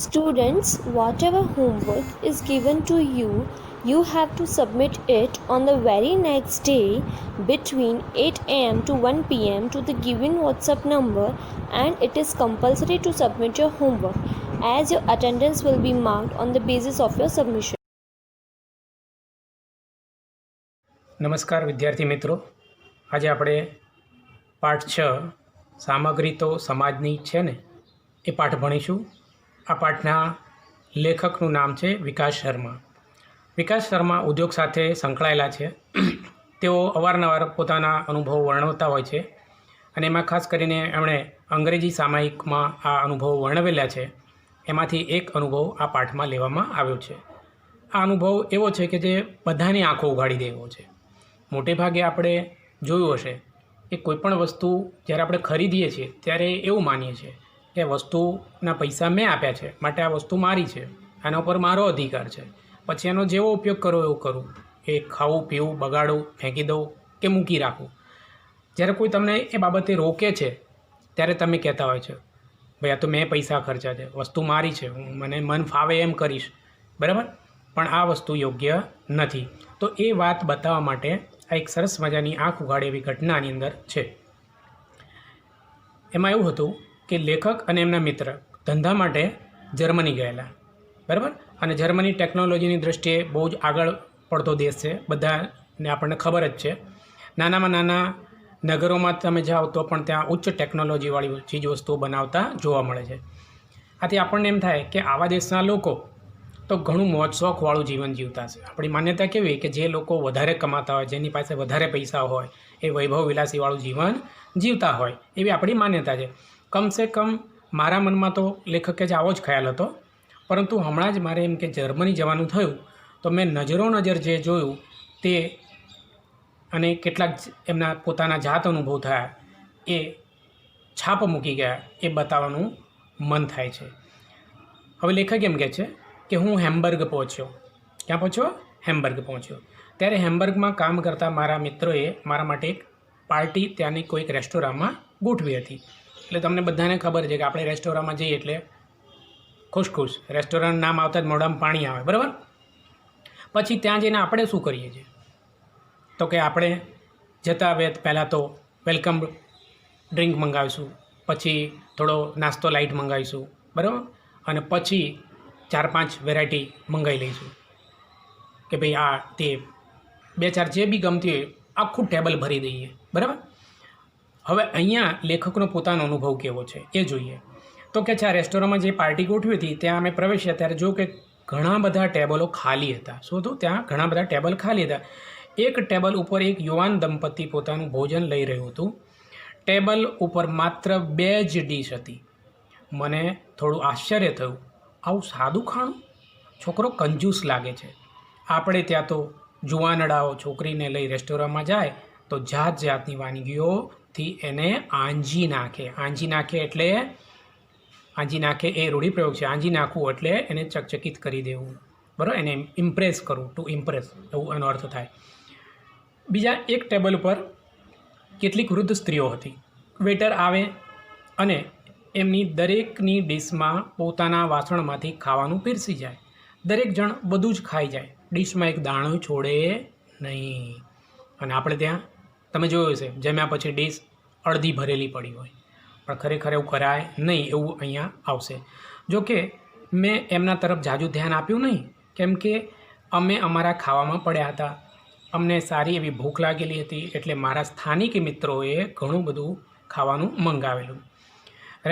Students, whatever homework is given to you, you have to submit it on the very next day between 8 am to 1 pm to the given WhatsApp number, and it is compulsory to submit your homework as your attendance will be marked on the basis of your submission. નમસ્કાર વિદ્યાર્થી મિત્રો, આજે આપણે પાઠ 6 સામગ્રી તો સમાજની છે ને એ પાઠ ભણીશું. આ પાઠના લેખકનું નામ છે વિકાસ શર્મા. વિકાસ શર્મા ઉદ્યોગ સાથે સંકળાયેલા છે. તેઓ અવારનવાર પોતાના અનુભવો વર્ણવતા હોય છે અને એમાં ખાસ કરીને એમણે અંગ્રેજી સામાયિકમાં આ અનુભવો વર્ણવેલા છે. એમાંથી એક અનુભવ આ પાઠમાં લેવામાં આવ્યો છે. આ અનુભવ એવો છે કે જે બધાની આંખો ઉઘાડી દે એવો છે. મોટે ભાગે આપણે જોયું હશે કે કોઈપણ વસ્તુ જ્યારે આપણે ખરીદીએ છીએ ત્યારે એવું માનીએ છીએ કે વસ્તુના પૈસા મેં આપ્યા છે માટે આ વસ્તુ મારી છે, આના ઉપર મારો અધિકાર છે, પછી એનો જેવો ઉપયોગ કરો એવું કરું, એ ખાવું પીવું, બગાડું, ફેંકી દઉં કે મૂકી રાખું. જ્યારે કોઈ તમને એ બાબતે રોકે છે ત્યારે તમે કહેતા હોય છો, ભાઈ આ તો મેં પૈસા ખર્ચા છે, વસ્તુ મારી છે, હું મને મન ફાવે એમ કરીશ, બરાબર? પણ આ વસ્તુ યોગ્ય નથી. તો એ વાત બતાવવા માટે આ એક સરસ મજાની આંખ ઉઘાડે એવી ઘટના આની અંદર છે. એમાં એવું હતું કે લેખક અને એમના મિત્ર ધંધા માટે જર્મની ગયેલા, બરાબર? અને જર્મની ટેકનોલોજીની દ્રષ્ટિએ બહુ જ આગળ પડતો દેશ છે, બધાને આપણને ખબર જ છે. નાનામાં નાના નગરોમાં તમે જાઓ તો પણ ત્યાં ઉચ્ચ ટેકનોલોજીવાળી ચીજવસ્તુઓ બનાવતા જોવા મળે છે. આથી આપણને એમ થાય કે આવા દેશના લોકો તો ઘણું મોજ શોખવાળું જીવન જીવતા છે. આપણી માન્યતા કેવી કે જે લોકો વધારે કમાતા હોય, જેની પાસે વધારે પૈસા હોય, એ વૈભવ વિલાસીવાળું જીવન જીવતા હોય એવી આપણી માન્યતા છે. કમસે કમ મારા મનમાં તો લેખકે જ આવો જ ખ્યાલ હતો. પરંતુ હમણાં જ મારે એમ કે જર્મની જવાનું થયું તો મેં નજર જે જોયું તે અને કેટલાક એમના પોતાના જાત અનુભવ થયા એ છાપ મૂકી ગયા એ બતાવવાનું મન થાય છે. હવે લેખક એમ કહે છે કે હું હેમ્બર્ગ પહોંચ્યો. ક્યાં પહોંચ્યો? હેમ્બર્ગ પહોંચ્યો. ત્યારે હેમ્બર્ગમાં કામ કરતા મારા મિત્રોએ મારા માટે એક પાર્ટી ત્યાંની કોઈક રેસ્ટોરાંમાં ગોઠવી હતી. એટલે તમને બધાને ખબર છે કે આપણે રેસ્ટોરાંમાં જઈએ એટલે ખુશ રેસ્ટોરન્ટ નામ આવતા જ મોઢામાં પાણી આવે, બરાબર? પછી ત્યાં જઈને આપણે શું કરીએ છીએ તો કે આપણે જતા વેત પહેલાં તો વેલકમ ડ્રિંક મંગાવીશું, પછી થોડો નાસ્તો લાઇટ મંગાવીશું, બરાબર? અને પછી 4-5 વેરાયટી મંગાવી લઈશું કે ભાઈ આ તે 2-4 જે બી ગમતી હોય આખું ટેબલ ભરી દઈએ, બરાબર? હવે અહીંયા લેખકનો પોતાનો અનુભવ કેવો છે એ જોઈએ. તો કે છે આ રેસ્ટોરન્ટમાં જે પાર્ટી ગોઠવી હતી ત્યાં અમે પ્રવેશ્યા ત્યારે જો કે ઘણા બધા ટેબલો ખાલી હતા. શું હતું? ત્યાં ઘણા બધા ટેબલ ખાલી હતા. એક ટેબલ ઉપર એક યુવાન દંપતી પોતાનું ભોજન લઈ રહ્યું હતું. ટેબલ ઉપર માત્ર 2 જ ડીશ હતી. મને થોડું આશ્ચર્ય થયું, આવું સાદું ખાણું? છોકરો કંજૂસ લાગે છે. આપણે ત્યાં તો જુવાનડાઓ છોકરીને લઈ રેસ્ટોરન્ટમાં જાય તો જાત જાતની વાનગીઓથી એને આંજી નાખે એ રૂઢિપ્રયોગ છે. આંજી નાખવું એટલે એને ચકચકિત કરી દેવું, બરાબર? એને ઇમ્પ્રેસ કરવું, ટુ ઇમ્પ્રેસ એવું એનો અર્થ થાય. બીજા એક ટેબલ ઉપર કેટલીક વૃદ્ધ સ્ત્રીઓ હતી. વેટર આવે અને એમની દરેકની ડીશમાં પોતાના વાસણમાંથી ખાવાનું પીરસી જાય. દરેક જણ બધું જ ખાઈ જાય, ડીશમાં એક દાણો છોડે નહીં. અને આપણે ત્યાં તમે જોયું હશે જમ્યા પછી ડીશ અડધી ભરેલી પડી હોય, પણ ખરેખર એવું કરાય નહીં, એવું અહીંયા આવશે. જોકે મેં એમના તરફ જાજુ ધ્યાન આપ્યું નહીં, કેમ કે અમે અમારા ખાવામાં પડ્યા હતા. અમને સારી એવી ભૂખ લાગેલી હતી એટલે મારા સ્થાનિક મિત્રોએ ઘણું બધું ખાવાનું મંગાવેલું.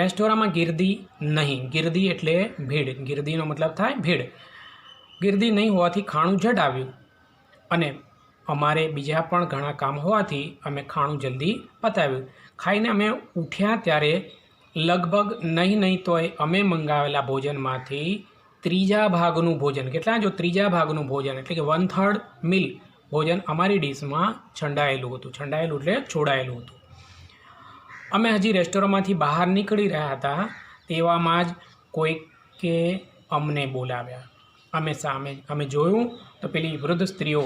રેસ્ટોરન્ટમાં ગીર્દી નહીં. ગીર્દી એટલે ભીડ. ગીર્દીનો મતલબ થાય ભીડ. ગીર્દી નહીં હોવાથી ખાણું ઝટ આવ્યું અને અમારે બીજા પણ ઘણા કામ હોવાથી અમે ખાણું જલ્દી પતાવ્યું. ખાઈને અમે ઉઠ્યા ત્યારે લગભગ નહીં તોય અમે મંગાવેલા ભોજનમાંથી 3 ભાગનું ભોજન, કેટલા? જો 3 ભાગનું ભોજન એટલે કે 1/3 મીલ ભોજન અમારી ડીશમાં છંડાયેલું હતું. છંડાયેલું એટલે છોડાયેલું હતું. અમે હજી રેસ્ટોરન્ટમાંથી બહાર નીકળી રહ્યા હતા તેવામાં જ કોઈકે અમને બોલાવ્યા. અમે જોયું તો પેલી વૃદ્ધ સ્ત્રીઓ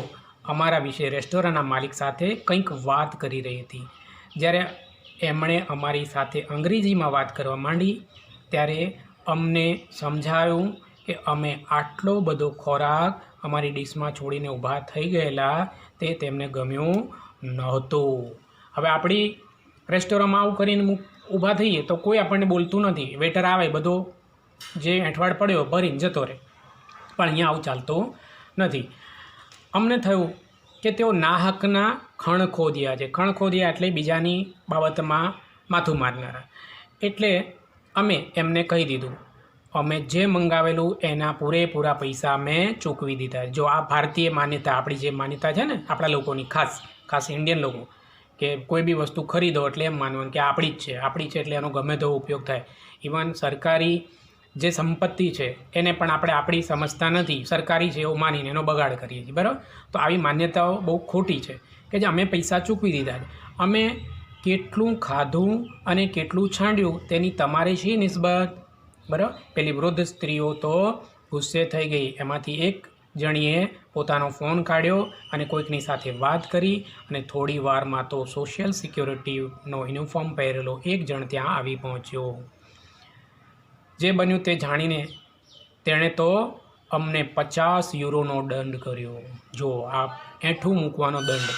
અમારા વિશે રેસ્ટોરન્ટના માલિક સાથે કંઈક વાત કરી રહી હતી. જ્યારે એમણે અમારી સાથે અંગ્રેજીમાં વાત કરવા માંડી ત્યારે અમને સમજાયું કે અમે આટલો બધો ખોરાક અમારી ડીશમાં છોડીને ઊભા થઈ ગયેલા તે તેમને ગમ્યું નહોતું. હવે આપણી રેસ્ટોરન્ટમાં આવું કરીને ઊભા થઈએ તો કોઈ આપણને બોલતું નથી, વેટર આવે બધો જે એંઠવાડ પડ્યો ભરીને જતો રહે, પણ અહીંયા આવું ચાલતું નથી. અમને થયું કે તેઓ નાહકના ખણખોદિયા છે. ખણખોદિયા એટલે બીજાની બાબતમાં માથું મારનારા. એટલે અમે એમને કહી દીધું, અમે જે મંગાવેલું એના પૂરેપૂરા પૈસા અમે ચૂકવી દીધા. જો આ ભારતીય માન્યતા, આપણી જે માન્યતા છે ને આપણા લોકોની, ખાસ ઇન્ડિયન લોકો, કે કોઈ બી વસ્તુ ખરીદો એટલે એમ માનવાનું કે આપણી જ છે એટલે એનો ગમે તેવો ઉપયોગ થાય. ઇવન સરકારી જે સંપત્તિ છે એને પણ આપણે આપણી સમજતા નથી, સરકારી છે એવું માનીને એનો બગાડ કરીએ છીએ, બરાબર. તો આવી માન્યતાઓ બહુ ખોટી છે કે જે અમે પૈસા ચૂકવી દીધા છે. અમે કેટલું ખાધું અને કેટલું છાંડ્યું તેની તમારે શી નિસ્બત, બરાબર. પેલી વૃદ્ધ સ્ત્રીઓ તો ગુસ્સે થઈ ગઈ. એમાંથી એક જણીએ પોતાનો ફોન કાઢ્યો અને કોઈકની સાથે વાત કરી અને થોડી વારમાં તો સોશિયલ સિક્યોરિટીનો યુનિફોર્મ પહેરેલો એક જણ ત્યાં આવી પહોંચ્યો. જે બન્યું તે જાણીને તેણે તો અમને 50 યુરોનો દંડ કર્યો. જો આ એઠું મૂકવાનો દંડ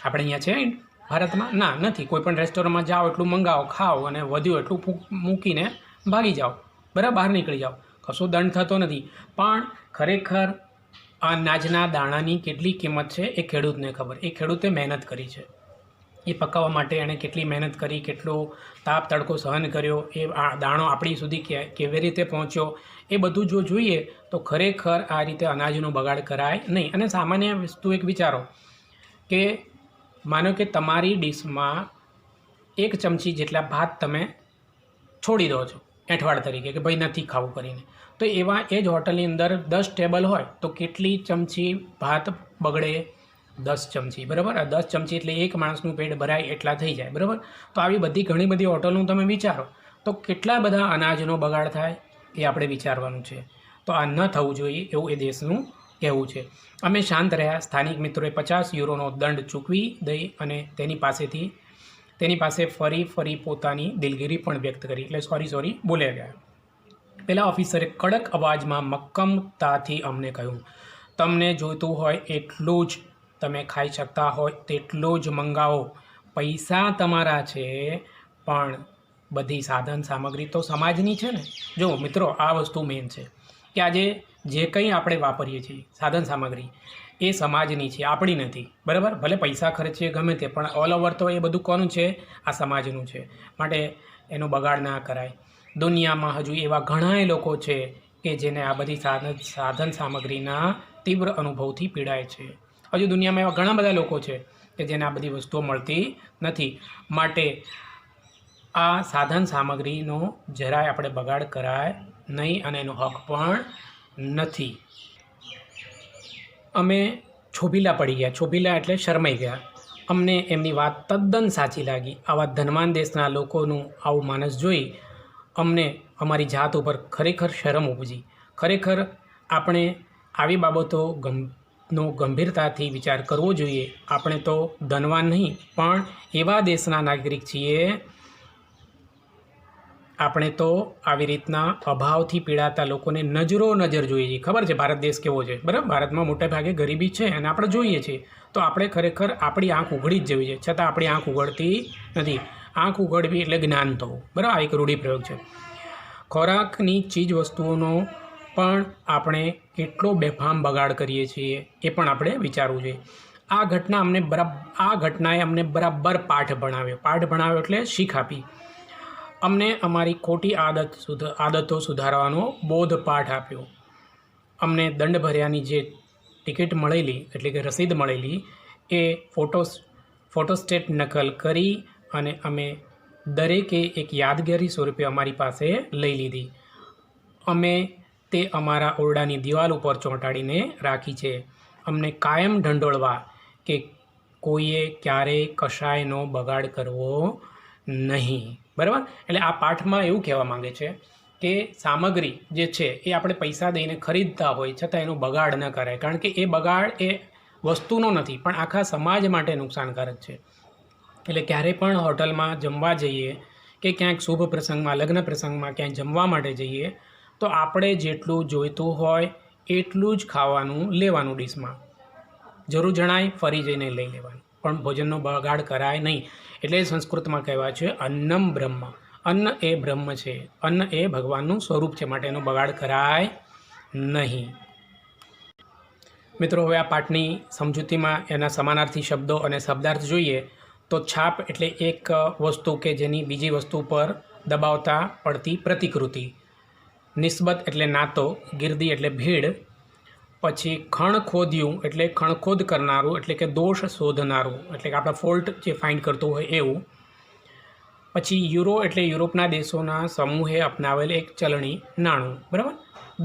આપણે અહીંયા છે ભારતમાં ના નથી. કોઈ પણ રેસ્ટોરન્ટમાં જાઓ એટલું મંગાવો, ખાઓ અને વધ્યું એટલું મૂકીને ભાગી જાઓ, બરાબર, બહાર નીકળી જાઓ, કશો દંડ થતો નથી. પણ ખરેખર આ અનાજના દાણાની કેટલી કિંમત છે એ ખેડૂતને ખબર. એ ખેડૂતે મહેનત કરી છે, એ પકાવવા માટે એણે કેટલી મહેનત કરી, કેટલો તાપ તડકો સહન કર્યો, એ દાણો આપણી સુધી કેવી રીતે પહોંચ્યો, એ બધું જો જોઈએ તો ખરેખર આ રીતે અનાજનો બગાડ કરાય નહીં. અને સામાન્ય વસ્તુ એક વિચારો કે માનો કે તમારી ડીશમાં 1 ચમચી જેટલા ભાત તમે છોડી દો છો એંઠવાડ તરીકે, કે ભાઈ નથી ખાવું કરીને, તો એવા એ જ હોટલની અંદર 10 ટેબલ હોય તો કેટલી ચમચી ભાત બગડે? 10 ચમચી, બરાબર. 10 ચમચી એટલે એક માણસનું પેટ ભરાય એટલા થઈ જાય, બરાબર. તો આવી બધી ઘણી બધી હોટલનું તમે વિચારો તો કેટલા બધા અનાજનો બગાડ થાય એ આપણે વિચારવાનું છે. તો આ ન થવું જોઈએ એવું એ દેશનું કહેવું છે. અમે શાંત રહ્યા. સ્થાનિક મિત્રોએ 50 યુરોનો દંડ ચૂકવી દઈ અને તેની પાસે ફરી પોતાની દિલગીરી પણ વ્યક્ત કરી, એટલે સોરી બોલ્યા ગયા. પેલા ઓફિસરે કડક અવાજમાં મક્કમતાથી અમને કહ્યું, તમને જોઈતું હોય એટલું જ તમે ખાઈ શકતા હોય તેટલું જ મંગાવો, પૈસા તમારા છે, પણ બધી સાધન સામગ્રી તો સમાજની છે ને. જો મિત્રો, આ વસ્તુ મેઇન છે કે આજે જે કંઈ આપણે વાપરીએ છીએ સાધન સામગ્રી એ સમાજની છે, આપણી નથી, બરાબર. ભલે પૈસા ખર્ચીએ ગમે તે, પણ ઓલ ઓવર તો એ બધું કોનું છે? આ સમાજનું છે. માટે એનો બગાડ ના કરાય. દુનિયામાં હજુ એવા ઘણાય લોકો છે કે જેને આ બધી સાધન સામગ્રીના તીવ્ર અનુભવથી પીડાય છે. હજુ દુનિયામાં એવા ઘણા બધા લોકો છે કે જેને આ બધી વસ્તુઓ મળતી નથી. માટે આ સાધન સામગ્રીનો જરાય આપણે બગાડ કરાય નહીં અને એનો હક પણ નથી. અમે છોભીલા પડી ગયા. છોભીલા એટલે શરમાઈ ગયા. અમને એમની વાત તદ્દન સાચી લાગી. આવા ધનવાન દેશના લોકોનું આવું માનસ જોઈ અમને અમારી જાત ઉપર ખરેખર શરમ ઉપજી. ખરેખર આપણે આવી બાબતોનો ગંભીરતાથી વિચાર કરવો જોઈએ. આપણે તો ધનવાન નહીં પણ એવા દેશના નાગરિક છીએ. આપણે તો આવી રીતના અભાવથી પીડાતા લોકોને નજર જોઈએ છીએ. ખબર છે ભારત દેશ કેવો છે, બરાબર. ભારતમાં મોટે ભાગે ગરીબી છે અને આપણે જોઈએ છીએ. તો આપણે ખરેખર આપણી આંખ ઉઘડી જ જવી છે, છતાં આપણી આંખ ઉઘડતી નથી. આંખ ઉઘડવી એટલે જ્ઞાન થવું, બરાબર. આ એક રૂઢિપ્રયોગ છે. ખોરાકની ચીજ વસ્તુઓનો પણ આપણે કેટલો બેફામ બગાડ કરીએ છીએ એ પણ આપણે વિચારવું જોઈએ. આ ઘટનાએ અમને બરાબર પાઠ ભણાવ્યો એટલે શીખ આપી. અમને અમારી ખોટી આદતો સુધારવાનો બોધપાઠ આપ્યો. અમને દંડ ભર્યાની જે ટિકિટ મળેલી, એટલે કે રસીદ મળેલી, એ ફોટોસ્ટેટ નકલ કરી અને અમે દરેકે એક યાદગારી સ્વરૂપે અમારી પાસે લઈ લીધી. અમે તે અમારા ઓરડાની દિવાલ ઉપર ચોંટાડીને રાખી છે, અમને કાયમ ઢંઢોળવા કે કોઈએ ક્યારેય કશાયનો બગાડ કરવો નહીં, બરાબર. એટલે આ પાઠમાં એવું કહેવા માંગે છે કે સામગ્રી જે છે એ આપણે પૈસા દઈને ખરીદતા હોય છતાં એનો બગાડ ન કરાય, કારણ કે એ બગાડ એ વસ્તુનો નથી પણ આખા સમાજ માટે નુકસાનકારક છે. એટલે ક્યારેય પણ હોટલમાં જમવા જઈએ કે ક્યાંક શુભ પ્રસંગમાં, લગ્ન પ્રસંગમાં ક્યાંય જમવા માટે જઈએ તો આપણે જેટલું જોઈતું હોય એટલું જ ખાવાનું લેવાનું ડીશમાં. જરૂર જણાય ફરી જઈને લઈ લેવાનું, પણ ભોજનનો બગાડ કરાય નહીં. એટલે સંસ્કૃતમાં કહેવાય છે અન્નમ બ્રહ્મ. અન્ન એ બ્રહ્મ છે, અન્ન એ ભગવાનનું સ્વરૂપ છે, માટે એનો બગાડ કરાય નહીં. મિત્રો, હવે આ પાઠની સમજૂતીમાં એના સમાનાર્થી શબ્દો અને શબ્દાર્થ જોઈએ તો છાપ એટલે એક વસ્તુ કે જેની બીજી વસ્તુ પર દબાવતા પડતી પ્રતિકૃતિ. નિસ્બત એટલે નાતો. ગિરદી એટલે ભીડ. પછી ખણખોદિયું એટલે ખણખોદ કરનારું, એટલે કે દોષ શોધનારું, એટલે કે આપણા ફોલ્ટ જે ફાઇન્ડ કરતું હોય એવું. પછી યુરો એટલે યુરોપના દેશોના સમૂહે અપનાવેલ એક ચલણી નાણું. બરાબર.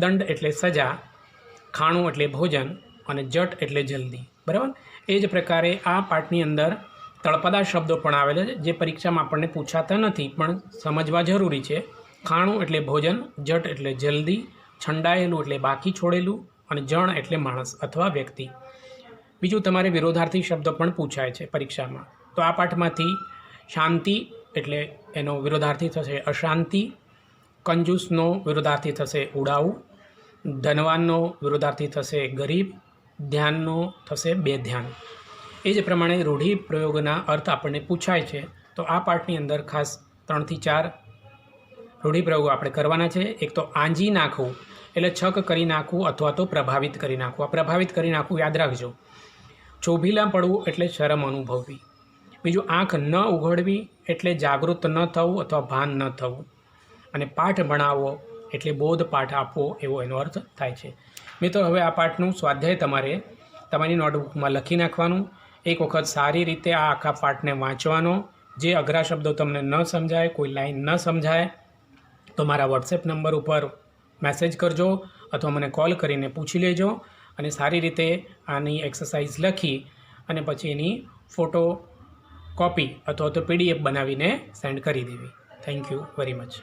દંડ એટલે સજા. ખાણું એટલે ભોજન. અને જટ એટલે જલ્દી. બરાબર. એ જ પ્રકારે આ પાઠની અંદર તળપદા શબ્દો પણ આવેલા છે જે પરીક્ષામાં આપણને પૂછાતા નથી પણ સમજવા જરૂરી છે. ખાણું એટલે ભોજન, જટ એટલે જલ્દી, છંડાયેલું એટલે બાકી છોડેલું, અને જણ એટલે માણસ અથવા વ્યક્તિ. બીજું, તમારે વિરોધાર્થી શબ્દો પણ પૂછાય છે પરીક્ષામાં. તો આ પાઠમાંથી શાંતિ એટલે એનો વિરોધાર્થી થશે અશાંતિ. કંજૂસનો વિરોધાર્થી થશે ઉડાઉ. ધનવાનનો વિરોધાર્થી થશે ગરીબ. ધ્યાનનો થશે બેધ્યાન. એ જ પ્રમાણે રૂઢિપ્રયોગના અર્થ આપણને પૂછાય છે. તો આ પાઠની અંદર ખાસ 3 થી 4 રૂઢિપ્રયોગો આપણે કરવાના છે. એક તો આંજી નાખવું એટલે છક કરી નાખવું અથવા તો પ્રભાવિત કરી નાખવું. આ પ્રભાવિત કરી નાખવું યાદ રાખજો. ચોભીલા પડવું એટલે શરમ અનુભવવી. બીજું, આંખ ન ઉઘડવી એટલે જાગૃત ન થવું અથવા ભાન ન થવું. અને પાઠ ભણાવવો એટલે બોધ પાઠ આપવો એવો એનો અર્થ થાય છે. મિત્રો, હવે આ પાઠનું સ્વાધ્યાય તમારે તમારી નોટબુકમાં લખી નાખવાનું. એક વખત સારી રીતે આ આખા પાઠને વાંચવાનો. જે અઘરા શબ્દો તમને ન સમજાય, કોઈ લાઈન ન સમજાય તો મારા વોટ્સએપ નંબર ઉપર મેસેજ કરજો અથવા મને કોલ કરીને પૂછી લેજો. અને સારી રીતે આની એક્સરસાઇઝ લખી અને પછી એની ફોટો કોપી અથવા તો PDF બનાવીને સેન્ડ કરી દેવી. Thank you very much.